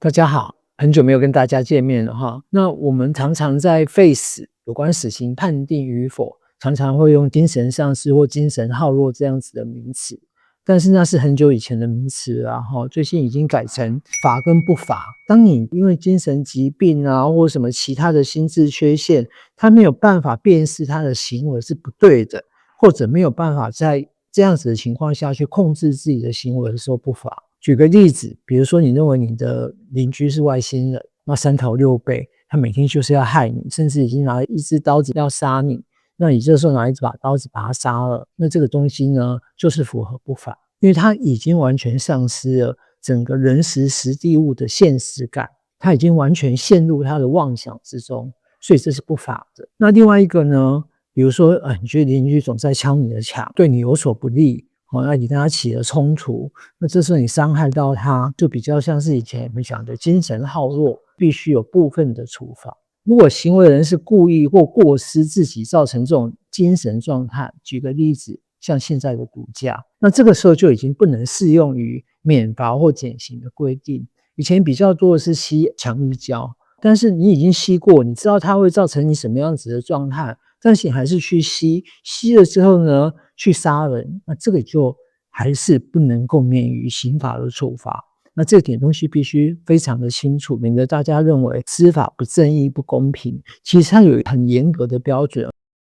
大家好，很久没有跟大家见面了哈。那我们常常在face有关死刑判定与否，常常会用精神丧失或精神耗弱这样子的名词，但是那是很久以前的名词啊，最近已经改成法跟不法。当你因为精神疾病啊，或什么其他的心智缺陷，他没有办法辨识他的行为是不对的，或者没有办法在这样子的情况下去控制自己的行为的时候不法。举个例子，比如说你认为你的邻居是外星人，那三头六臂，他每天就是要害你，甚至已经拿了一支刀子要杀你，那你这时候拿一把刀子把他杀了，那这个东西呢，就是符合不法，因为他已经完全丧失了整个人时实地物的现实感，他已经完全陷入他的妄想之中，所以这是不法的。那另外一个呢，比如说你觉得邻居总在敲你的墙，对你有所不利，那你跟他起了冲突，那这时候你伤害到他，就比较像是以前我们讲的精神耗弱，必须有部分的处罚。如果行为人是故意或过失自己造成这种精神状态，举个例子，像现在的毒驾，那这个时候就已经不能适用于免罚或减刑的规定。以前比较多的是吸强力胶，但是你已经吸过，你知道它会造成你什么样子的状态，但是你还是去吸，吸了之后呢，去杀人，那这个就还是不能够免于刑法的处罚。那这点东西必须非常的清楚，免得大家认为司法不正义、不公平。其实它有很严格的标准，